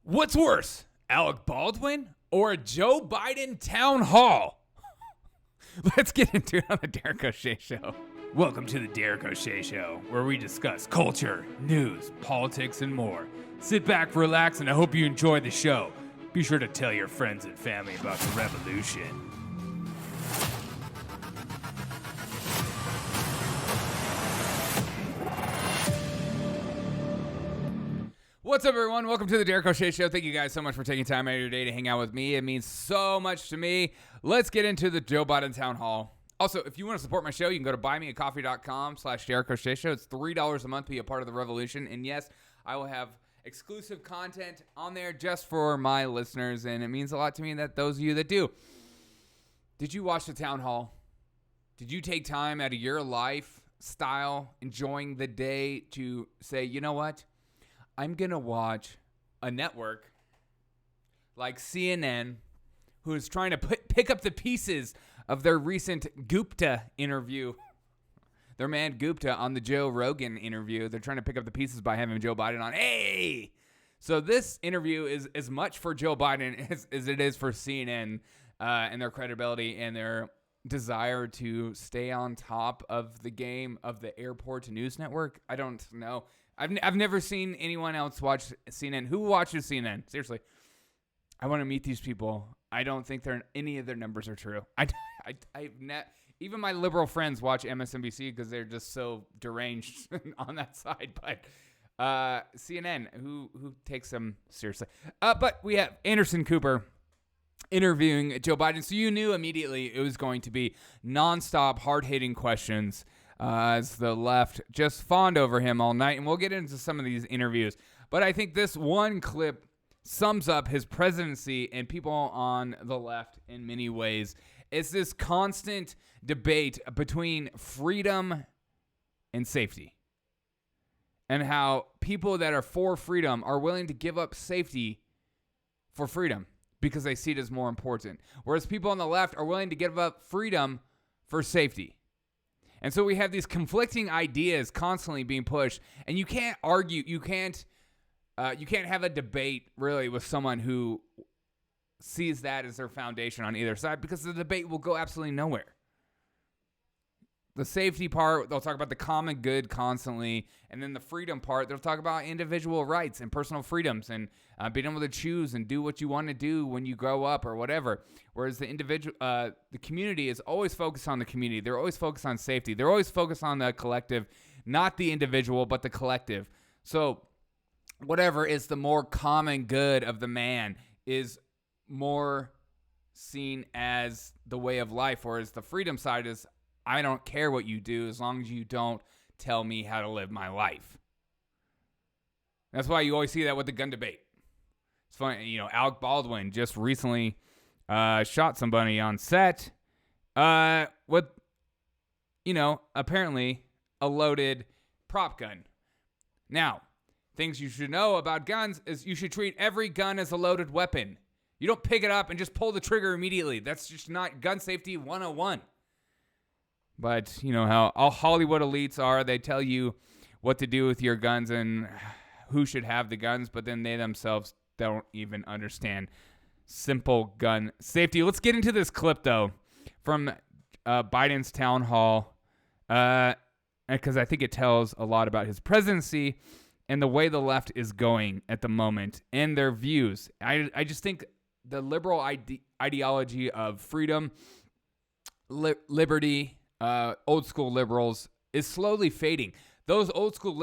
What's worse, Alec Baldwin or a Joe Biden town hall? Let's get into it on the Derek O'Shea Show. Welcome to the Derek O'Shea Show, where we discuss culture, news, politics, and more. Sit back, relax, and I hope you enjoy the show. Be sure to tell your friends and family about the revolution. What's up, everyone? Welcome to the Derek O'Shea Show. Thank you guys so much for taking time out of your day to hang out with me. It means so much to me. Let's get into the Joe Biden town hall. Also, if you want to support my show, you can go to buymeacoffee.com/Derek O'Shea Show. It's $3 a month to be a part of the revolution. And yes, I will have exclusive content on there just for my listeners. And it means a lot to me that those of you that do. Did you watch the town hall? Did you take time out of your lifestyle, enjoying the day to say, you know what? I'm going to watch a network like CNN, who is trying to pick up the pieces of their recent Gupta interview. Their man Gupta on the Joe Rogan interview. They're trying to pick up the pieces by having Joe Biden on. Hey! So this interview is as much for Joe Biden as it is for CNN and their credibility and their desire to stay on top of the game of the airport news network. I don't know. I've never seen anyone else watch CNN. Who watches CNN? Seriously. I want to meet these people. I don't think any of their numbers are true. Even my liberal friends watch MSNBC because they're just so deranged on that side. But CNN, who takes them seriously? But we have Anderson Cooper interviewing Joe Biden. So you knew immediately it was going to be nonstop, hard-hitting questions as the left just fawned over him all night. And we'll get into some of these interviews. But I think this one clip sums up his presidency and people on the left in many ways. It's this constant debate between freedom and safety. And how people that are for freedom are willing to give up safety for freedom because they see it as more important. Whereas people on the left are willing to give up freedom for safety. And so we have these conflicting ideas constantly being pushed, and you can't argue, you can't have a debate really with someone who sees that as their foundation on either side, because the debate will go absolutely nowhere. The safety part, they'll talk about the common good constantly, and then the freedom part, they'll talk about individual rights and personal freedoms and being able to choose and do what you want to do when you grow up or whatever. Whereas the community is always focused on the community. They're always focused on safety. They're always focused on the collective, not the individual, but the collective. So whatever is the more common good of the man is more seen as the way of life, whereas the freedom side is, I don't care what you do as long as you don't tell me how to live my life. That's why you always see that with the gun debate. It's funny, Alec Baldwin just recently shot somebody on set with, apparently a loaded prop gun. Now, things you should know about guns is you should treat every gun as a loaded weapon. You don't pick it up and just pull the trigger immediately. That's just not gun safety 101. But you know how all Hollywood elites are. They tell you what to do with your guns and who should have the guns, but then they themselves don't even understand simple gun safety. Let's get into this clip, though, from Biden's town hall, because I think it tells a lot about his presidency and the way the left is going at the moment and their views. I just think the liberal ideology of freedom, liberty, old school liberals is slowly fading. Those old school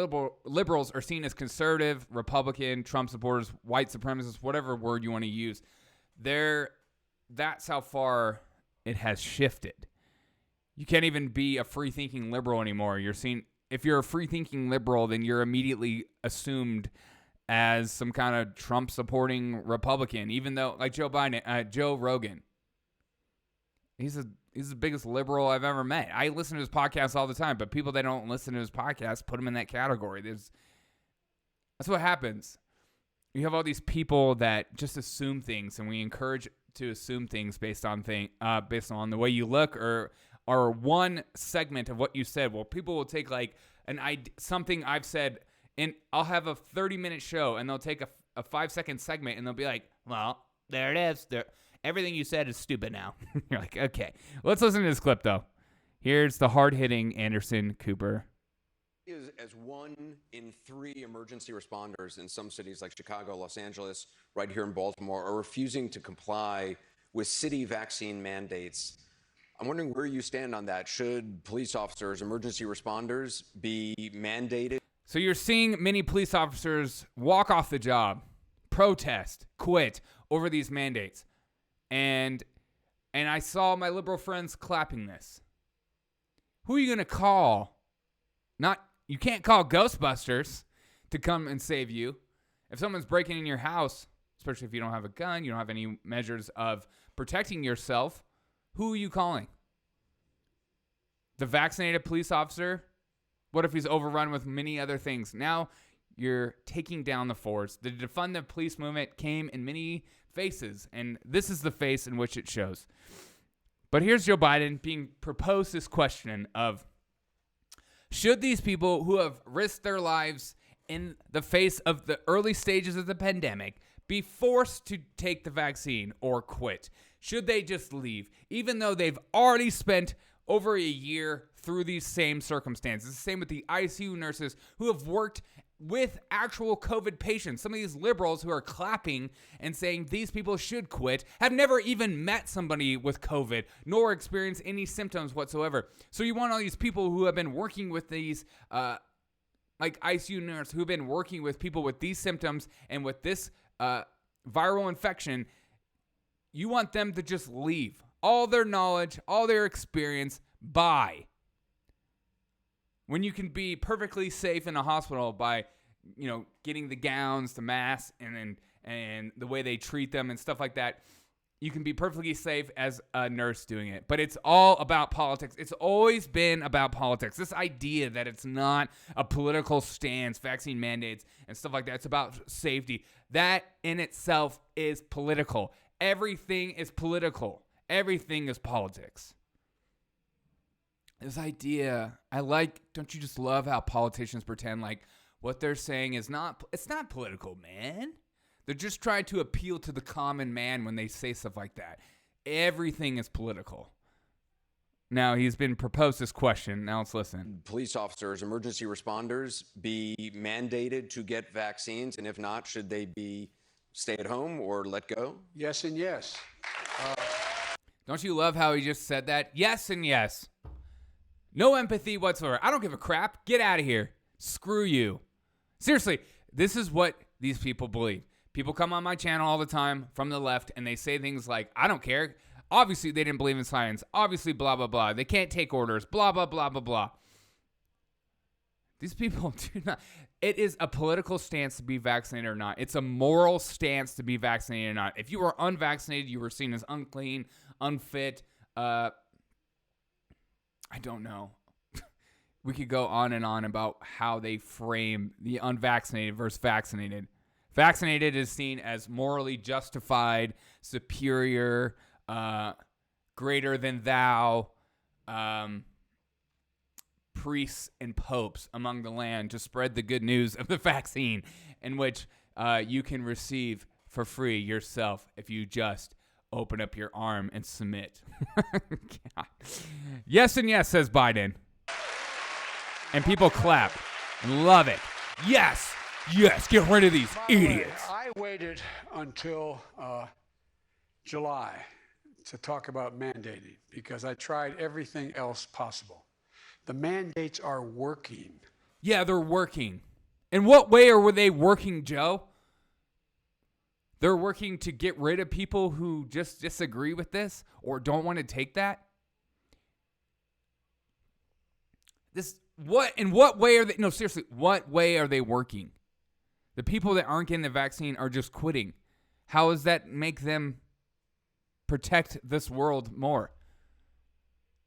liberals are seen as conservative, Republican, Trump supporters, white supremacists, whatever word you want to use. That's how far it has shifted. You can't even be a free-thinking liberal anymore. If you're a free-thinking liberal, then you're immediately assumed as some kind of Trump-supporting Republican, even though, like Joe Rogan, he's the biggest liberal I've ever met. I listen to his podcast all the time, but people that don't listen to his podcast put him in that category. That's what happens. You have all these people that just assume things, and we encourage to assume things based on the way you look or one segment of what you said. Well, people will take like something I've said, and I'll have a 30-minute show, and they'll take a 5-second segment, and they'll be like, well, there it is. Everything you said is stupid now. You're like, okay. Let's listen to this clip, though. Here's the hard-hitting Anderson Cooper. As 1 in 3 emergency responders in some cities like Chicago, Los Angeles, right here in Baltimore, are refusing to comply with city vaccine mandates. I'm wondering where you stand on that. Should police officers, emergency responders, be mandated? So you're seeing many police officers walk off the job, protest, quit over these mandates. And I saw my liberal friends clapping this. Who are you going to call? You can't call Ghostbusters to come and save you. If someone's breaking in your house, especially if you don't have a gun, you don't have any measures of protecting yourself, who are you calling? The vaccinated police officer? What if he's overrun with many other things? Now you're taking down the force. The defund the police movement came in many faces, and this is the face in which it shows. But here's Joe Biden being proposed this question of, should these people who have risked their lives in the face of the early stages of the pandemic be forced to take the vaccine or quit? Should they just leave, even though they've already spent over a year through these same circumstances? The same with the ICU nurses who have worked with actual COVID patients. Some of these liberals who are clapping and saying these people should quit have never even met somebody with COVID, nor experienced any symptoms whatsoever. So you want all these people who have been working with these, like ICU nurses, who have been working with people with these symptoms and with this viral infection, you want them to just leave. All their knowledge, all their experience, bye. When you can be perfectly safe in a hospital by, getting the gowns, the masks, and the way they treat them and stuff like that, you can be perfectly safe as a nurse doing it. But it's all about politics. It's always been about politics. This idea that it's not a political stance, vaccine mandates, and stuff like that. It's about safety. That in itself is political. Everything is political. Everything is politics. This idea, don't you just love how politicians pretend like what they're saying it's not political, man. They're just trying to appeal to the common man when they say stuff like that. Everything is political. Now, he's been proposed this question. Now let's listen. Police officers, emergency responders be mandated to get vaccines? And if not, should they be stay at home or let go? Yes and yes. Don't you love how he just said that? Yes and yes. No empathy whatsoever. I don't give a crap. Get out of here. Screw you. Seriously, this is what these people believe. People come on my channel all the time from the left, and they say things like, I don't care. Obviously, they didn't believe in science. Obviously, blah, blah, blah. They can't take orders. Blah, blah, blah, blah, blah. These people do not. It is a political stance to be vaccinated or not. It's a moral stance to be vaccinated or not. If you are unvaccinated, you were seen as unclean, unfit. I don't know. We could go on and on about how they frame the unvaccinated versus vaccinated. Vaccinated is seen as morally justified, superior, greater than thou, priests and popes among the land to spread the good news of the vaccine, in which you can receive for free yourself if you just open up your arm and submit. God. Yes and yes, says Biden. And people clap and love it. Yes, yes, get rid of these idiots. I waited until July to talk about mandating because I tried everything else possible. The mandates are working. Yeah, they're working. In what way were they working, Joe? They're working to get rid of people who just disagree with this or don't want to take that? In what way are they? No, seriously, what way are they working? The people that aren't getting the vaccine are just quitting. How does that make them protect this world more?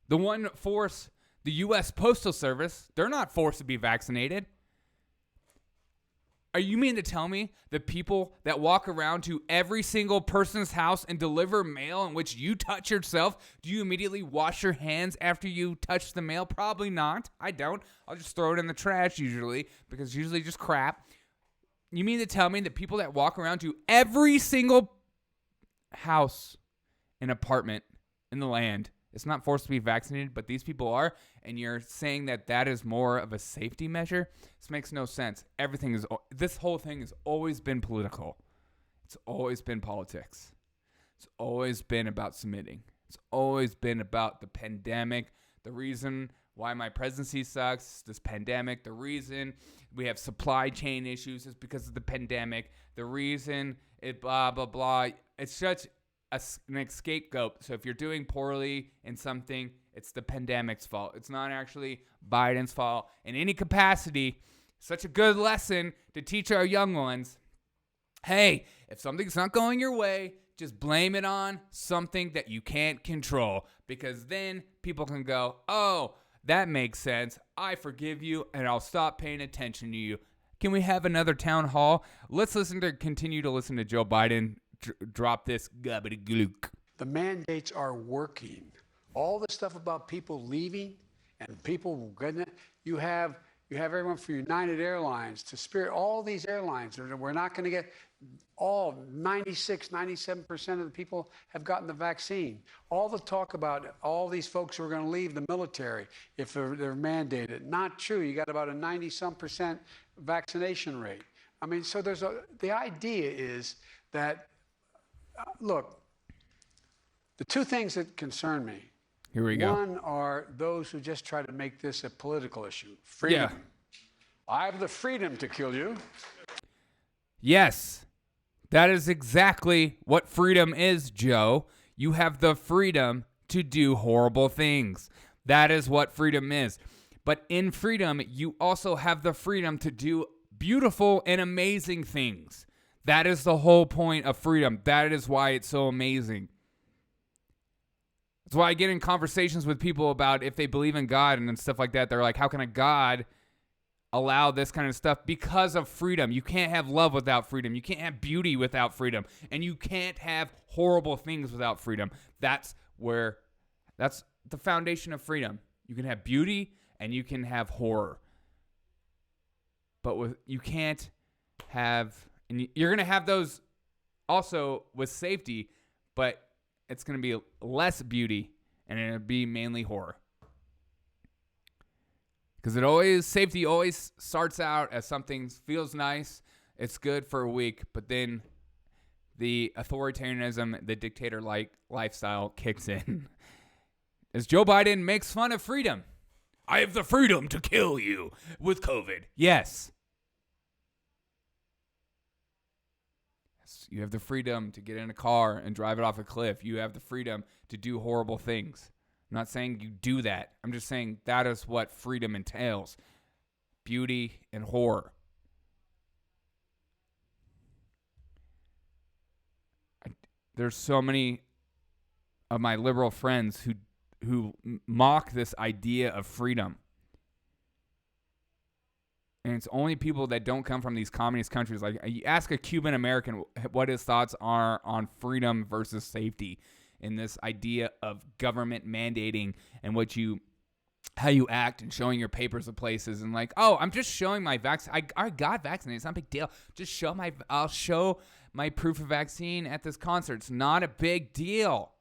The one force, the U.S. Postal Service, they're not forced to be vaccinated. Are you mean to tell me the people that walk around to every single person's house and deliver mail in which you touch yourself, do you immediately wash your hands after you touch the mail? Probably not. I don't. I'll just throw it in the trash usually because it's usually just crap. You mean to tell me that people that walk around to every single house and apartment in the land, it's not forced to be vaccinated, but these people are, and you're saying that that is more of a safety measure? This makes no sense. This whole thing has always been political. It's always been politics. It's always been about submitting. It's always been about the pandemic, the reason why my presidency sucks, this pandemic, the reason we have supply chain issues is because of the pandemic, the reason it blah, blah, blah. It's such an scapegoat. So if you're doing poorly in something, it's the pandemic's fault. It's not actually Biden's fault in any capacity. Such a good lesson to teach our young ones. Hey, if something's not going your way, just blame it on something that you can't control, because then people can go, oh, that makes sense. I forgive you, and I'll stop paying attention to you. Can we have another town hall? Let's continue to listen to Joe Biden drop this gobbledyglook. The mandates are working. All the stuff about people leaving and people getting it, you have everyone from United Airlines to Spirit, all these airlines. We're not going to get all 96, 97% of the people have gotten the vaccine. All the talk about all these folks who are going to leave the military if they're mandated. Not true. You got about a 90-some% vaccination rate. I mean, so the idea is that, look, the two things that concern me. Here we go. One are those who just try to make this a political issue. Freedom. Yeah. I have the freedom to kill you. Yes, that is exactly what freedom is, Joe. You have the freedom to do horrible things. That is what freedom is. But in freedom, you also have the freedom to do beautiful and amazing things. That is the whole point of freedom. That is why it's so amazing. That's why I get in conversations with people about if they believe in God and stuff like that. They're like, how can a God allow this kind of stuff? Because of freedom. You can't have love without freedom. You can't have beauty without freedom. And you can't have horrible things without freedom. That's the foundation of freedom. You can have beauty and you can have horror. But you can't have, and you're going to have those also with safety, but it's going to be less beauty and it'll be mainly horror. Because safety always starts out as something feels nice, it's good for a week, but then the authoritarianism, the dictator-like lifestyle kicks in. As Joe Biden makes fun of freedom. I have the freedom to kill you with COVID. Yes. You have the freedom to get in a car and drive it off a cliff. You have the freedom to do horrible things. I'm not saying you do that. I'm just saying that is what freedom entails. Beauty and horror. There's so many of my liberal friends who mock this idea of freedom. And it's only people that don't come from these communist countries. Like, you ask a Cuban American what his thoughts are on freedom versus safety in this idea of government mandating and how you act and showing your papers of places and like, oh, I'm just showing my vaccine. I got vaccinated. It's not a big deal. I'll show my proof of vaccine at this concert. It's not a big deal.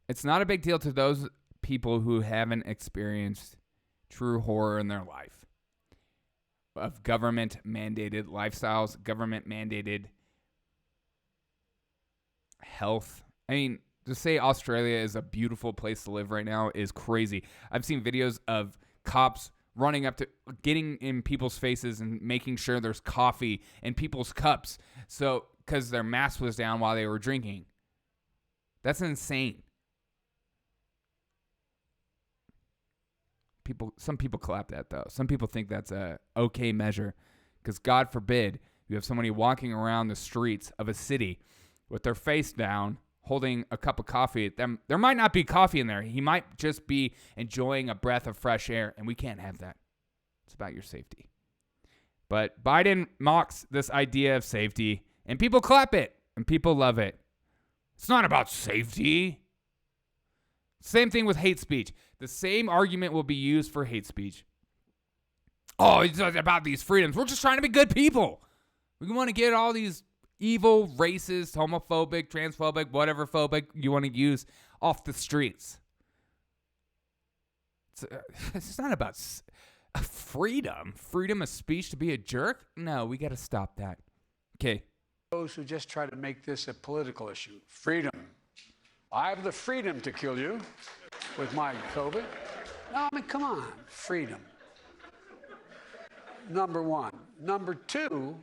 It's not a big deal to those people who haven't experienced true horror in their life of government-mandated lifestyles, government-mandated health. I mean, to say Australia is a beautiful place to live right now is crazy. I've seen videos of cops running up to getting in people's faces and making sure there's coffee in people's cups because their mask was down while they were drinking. That's insane. Some people clap that, though. Some people think that's a okay measure because God forbid you have somebody walking around the streets of a city with their face down holding a cup of coffee. There might not be coffee in there. He might just be enjoying a breath of fresh air, and we can't have that. It's about your safety. But Biden mocks this idea of safety, and people clap it, and people love it. It's not about safety. Same thing with hate speech. The same argument will be used for hate speech. oh, it's not about these freedoms. We're just trying to be good people. We want to get all these evil, racist, homophobic, transphobic, whatever phobic you want to use off the streets. It's not about freedom of speech to be a jerk. No, we got to stop that. Okay. Those who just try to make this a political issue. Freedom. I have the freedom to kill you with my COVID. No, I mean, come on. Freedom. Number one. Number two,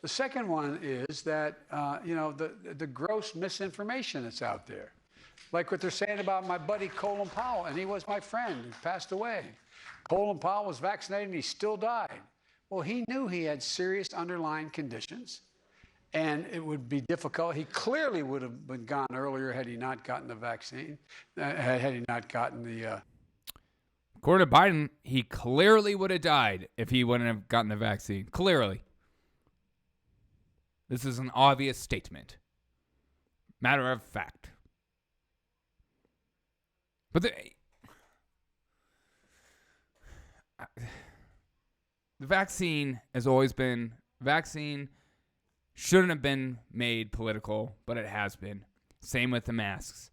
the second one is that, the gross misinformation that's out there. Like what they're saying about my buddy Colin Powell, and he was my friend who passed away. Colin Powell was vaccinated and he still died. Well, he knew he had serious underlying conditions and it would be difficult. He clearly would have been gone earlier had he not gotten the vaccine, had he not gotten the... According to Biden, he clearly would have died if he wouldn't have gotten the vaccine. Clearly. This is an obvious statement. Matter of fact. But the vaccine has always been, vaccine shouldn't have been made political, but it has been. Same with the masks.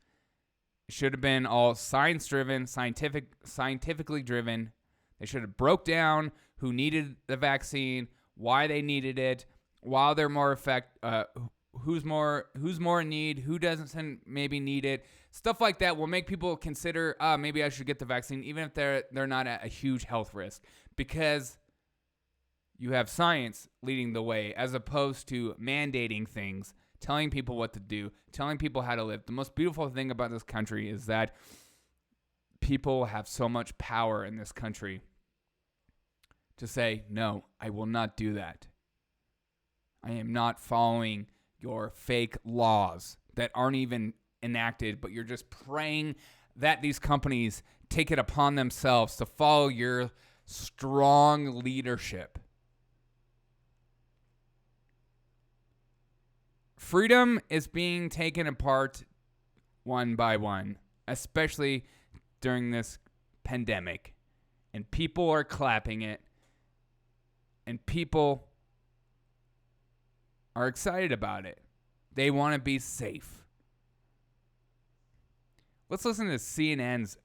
It should have been all science-driven, scientifically driven. They should have broke down who needed the vaccine, why they needed it, why they're more who's more in need, who doesn't maybe need it. Stuff like that will make people consider, maybe I should get the vaccine, even if they're not at a huge health risk, because you have science leading the way as opposed to mandating things, telling people what to do, telling people how to live. The most beautiful thing about this country is that people have so much power in this country to say, no, I will not do that. I am not following your fake laws that aren't even enacted, but you're just praying that these companies take it upon themselves to follow your strong leadership. Freedom is being taken apart one by one, especially during this pandemic. And people are clapping it. And people are excited about it. They want to be safe. Let's listen to CNN's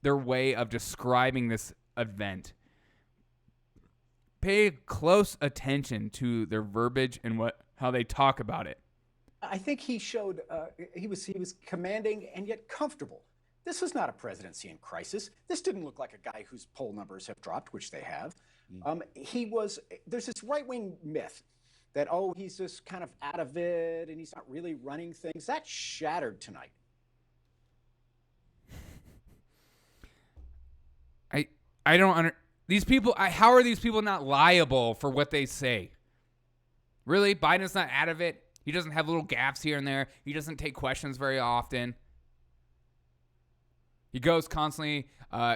their way of describing this event. Pay close attention to their verbiage and how they talk about it. I think he showed he was commanding and yet comfortable. This was not a presidency in crisis. This didn't look like a guy whose poll numbers have dropped, which they have. There's this right-wing myth that, he's just kind of out of it and he's not really running things. That shattered tonight. I don't these people, how are these people not liable for what they say? Really? Biden's not out of it? He doesn't have little gaffes here and there. He doesn't take questions very often. He goes constantly,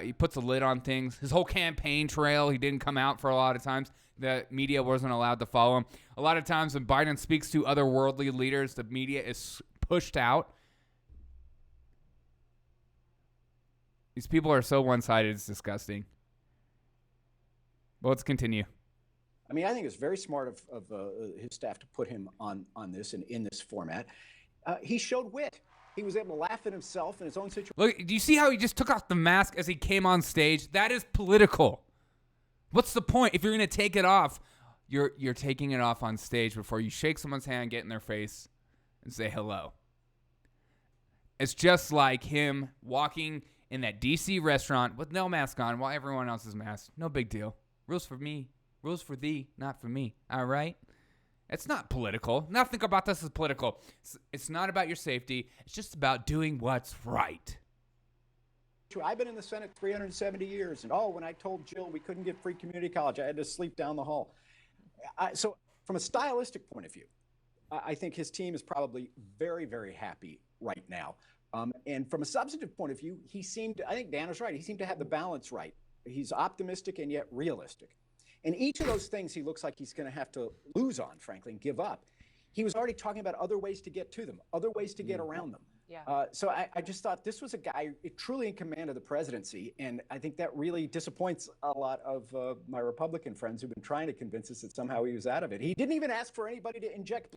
he puts a lid on things. His whole campaign trail, he didn't come out for a lot of times. The media wasn't allowed to follow him. A lot of times when Biden speaks to other worldly leaders, the media is pushed out. These people are so one-sided, it's disgusting. But let's continue. I mean, I think it's very smart of his staff to put him on this and in this format. He showed wit. He was able to laugh at himself in his own situation. Look, do you see how he just took off the mask as he came on stage? That is political. What's the point? If you're going to take it off, you're taking it off on stage before you shake someone's hand, get in their face, and say hello. It's just like him walking in that D.C. restaurant with no mask on while everyone else is masked. No big deal. Rules for me. Rules for thee, not for me. All right? It's not political. Nothing about this is political. It's not about your safety. It's just about doing what's right. I've been in the Senate 370 years, and when I told Jill we couldn't get free community college, I had to sleep down the hall. So from a stylistic point of view, I think his team is probably very, very happy right now. And from a substantive point of view, I think Dan was right, he seemed to have the balance right. He's optimistic and yet realistic. And each of those things he looks like he's going to have to lose on, frankly, and give up. He was already talking about other ways to get to them, other ways to get around them. Yeah. So I just thought this was a guy truly in command of the presidency. And I think that really disappoints a lot of my Republican friends who've been trying to convince us that somehow he was out of it. He didn't even ask for anybody to inject.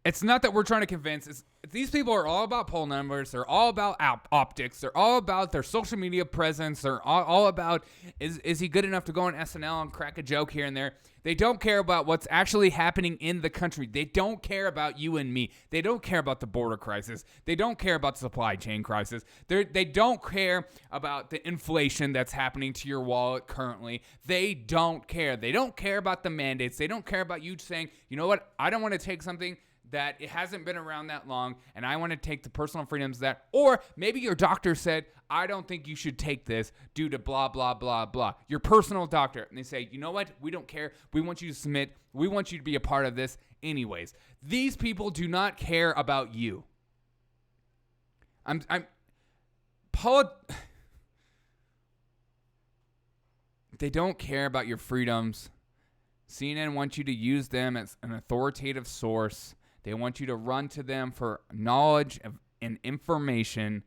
It's not that we're trying to convince. These people are all about poll numbers. They're all about optics. They're all about their social media presence. They're all about, is he good enough to go on SNL and crack a joke here and there? They don't care about what's actually happening in the country. They don't care about you and me. They don't care about the border crisis. They don't care about the supply chain crisis. They don't care about the inflation that's happening to your wallet currently. They don't care. They don't care about the mandates. They don't care about you saying, you know what, I don't want to take something that it hasn't been around that long, and I want to take the personal freedoms that, or maybe your doctor said, I don't think you should take this due to blah, blah, blah, blah. Your personal doctor. And they say, you know what? We don't care. We want you to submit. We want you to be a part of this anyways. These people do not care about you. They don't care about your freedoms. CNN wants you to use them as an authoritative source. They want you to run to them for knowledge and information.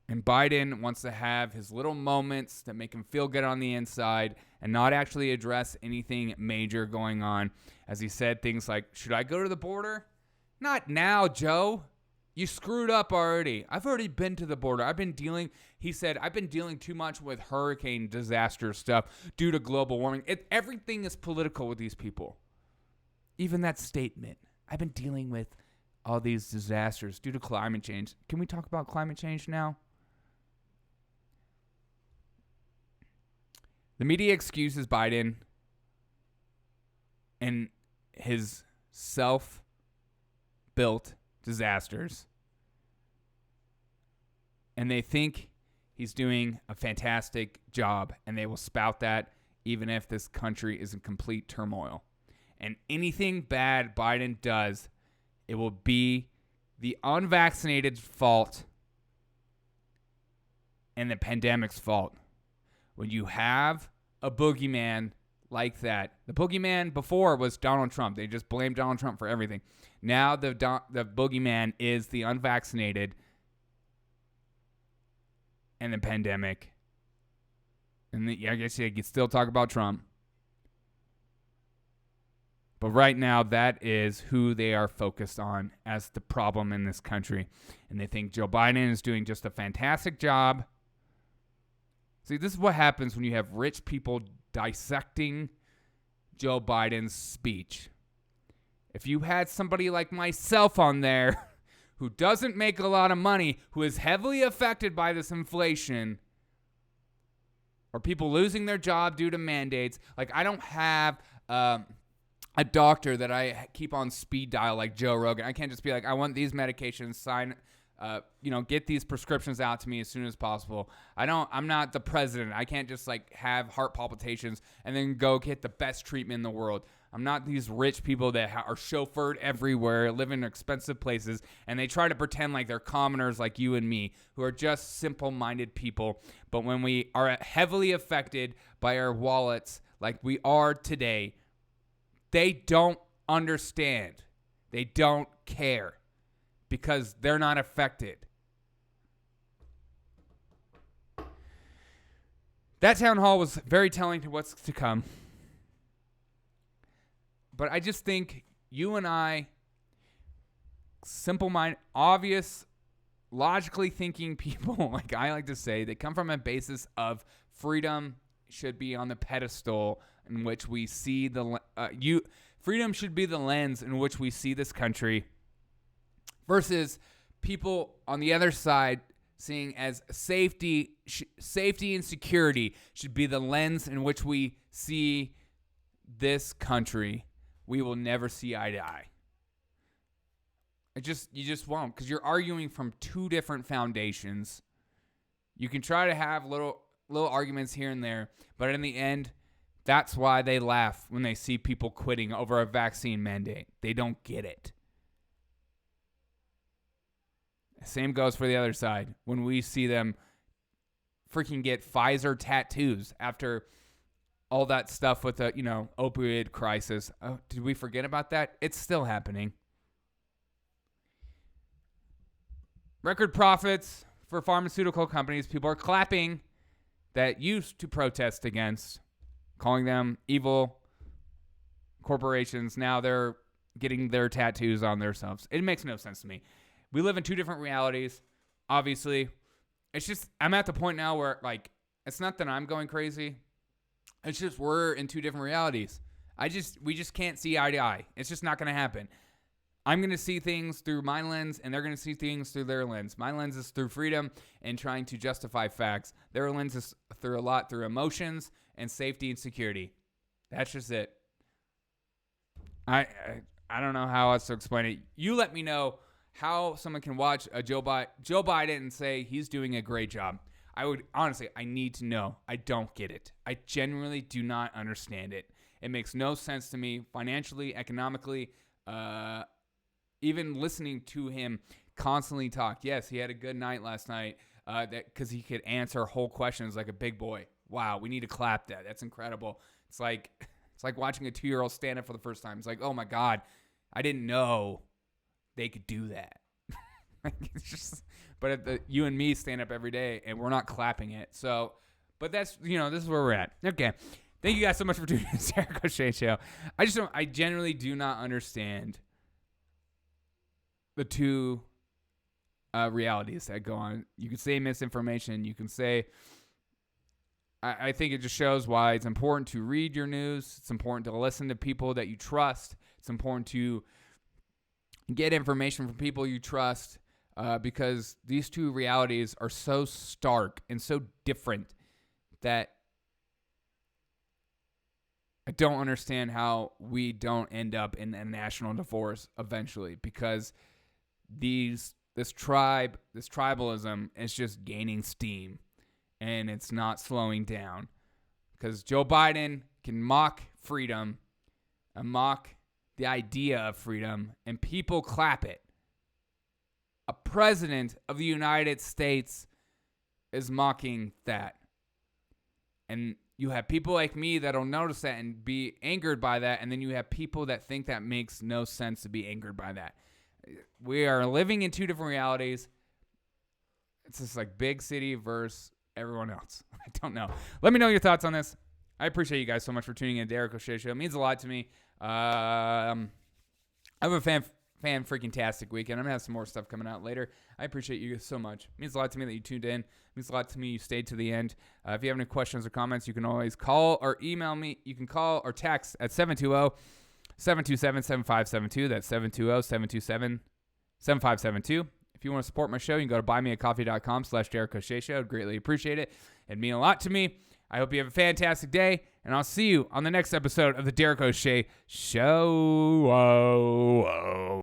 And Biden wants to have his little moments that make him feel good on the inside and not actually address anything major going on. As he said things like, should I go to the border? Not now, Joe. You screwed up already. I've already been to the border. He said, I've been dealing too much with hurricane disaster stuff due to global warming. Everything is political with these people. Even that statement. I've been dealing with all these disasters due to climate change. Can we talk about climate change now? The media excuses Biden and his self-built disasters. And they think he's doing a fantastic job, and they will spout that even if this country is in complete turmoil. And anything bad Biden does, it will be the unvaccinated's fault and the pandemic's fault. When you have a boogeyman like that, the boogeyman before was Donald Trump. They just blamed Donald Trump for everything. Now the boogeyman is the unvaccinated and the pandemic. And I guess you could still talk about Trump. But right now, that is who they are focused on as the problem in this country. And they think Joe Biden is doing just a fantastic job. See, this is what happens when you have rich people dissecting Joe Biden's speech. If you had somebody like myself on there who doesn't make a lot of money, who is heavily affected by this inflation, or people losing their job due to mandates, like I don't have a doctor that I keep on speed dial like Joe Rogan. I can't just be like, I want these medications, get these prescriptions out to me as soon as possible. I'm not the president. I can't just like have heart palpitations and then go get the best treatment in the world. I'm not these rich people that are chauffeured everywhere, live in expensive places, and they try to pretend like they're commoners like you and me, who are just simple-minded people. But when we are heavily affected by our wallets like we are today, they don't understand. They don't care because they're not affected. That town hall was very telling to what's to come. But I just think you and I, simple mind, obvious, logically thinking people, like I like to say, they come from a basis of freedom should be on the pedestal in which we see freedom should be the lens in which we see this country, versus people on the other side seeing as safety and security should be the lens in which we see this country. We will never see eye to eye. You just won't, because you're arguing from two different foundations. You can try to have little arguments here and there, but in the end, that's why they laugh when they see people quitting over a vaccine mandate. They don't get it. Same goes for the other side. When we see them freaking get Pfizer tattoos after all that stuff with the, opioid crisis. Oh, did we forget about that? It's still happening. record profits for pharmaceutical companies. People are clapping that used to protest against, calling them evil corporations. Now they're getting their tattoos on themselves. It makes no sense to me. We live in two different realities. Obviously, it's just, I'm at the point now where, like, it's not that I'm going crazy. It's just we're in two different realities. We just can't see eye to eye. It's just not going to happen. I'm going to see things through my lens, and they're going to see things through their lens. My lens is through freedom and trying to justify facts. Their lens is through emotions and safety and security. That's just it. I don't know how else to explain it. You let me know how someone can watch a Joe Biden and say he's doing a great job. I need to know. I don't get it. I genuinely do not understand it. It makes no sense to me financially, economically, even listening to him constantly talk. Yes, he had a good night last night because he could answer whole questions like a big boy. Wow, we need to clap that. That's incredible. It's like watching a 2-year-old stand up for the first time. It's like, oh my God, I didn't know they could do that. It's just, but you and me stand up every day and we're not clapping it. So, but that's, this is where we're at. Okay. Thank you guys so much for tuning in to the Derek O'Shea Show. I generally do not understand the two realities that go on. You can say misinformation. You can say, I think it just shows why it's important to read your news. It's important to listen to people that you trust. It's important to get information from people you trust because these two realities are so stark and so different that I don't understand how we don't end up in a national divorce eventually, because this tribalism is just gaining steam and it's not slowing down, because Joe Biden can mock freedom and mock the idea of freedom and people clap it. A president of the United States is mocking that. And you have people like me that'll notice that and be angered by that. And then you have people that think that makes no sense to be angered by that. We are living in two different realities. It's just like big city versus everyone else. I don't know. Let me know your thoughts on this. I appreciate you guys so much for tuning in to Derek O'Shea Show. It means a lot to me. I have a fan freaking-tastic weekend. I'm going to have some more stuff coming out later. I appreciate you so much. It means a lot to me that you tuned in. It means a lot to me you stayed to the end. If you have any questions or comments, you can always call or email me. You can call or text at 720-727-7572. That's 720-727-7572. If you want to support my show, you can go to buymeacoffee.com/Derek O'Shea Show. I'd greatly appreciate it. It'd mean a lot to me. I hope you have a fantastic day, and I'll see you on the next episode of the Derek O'Shea Show.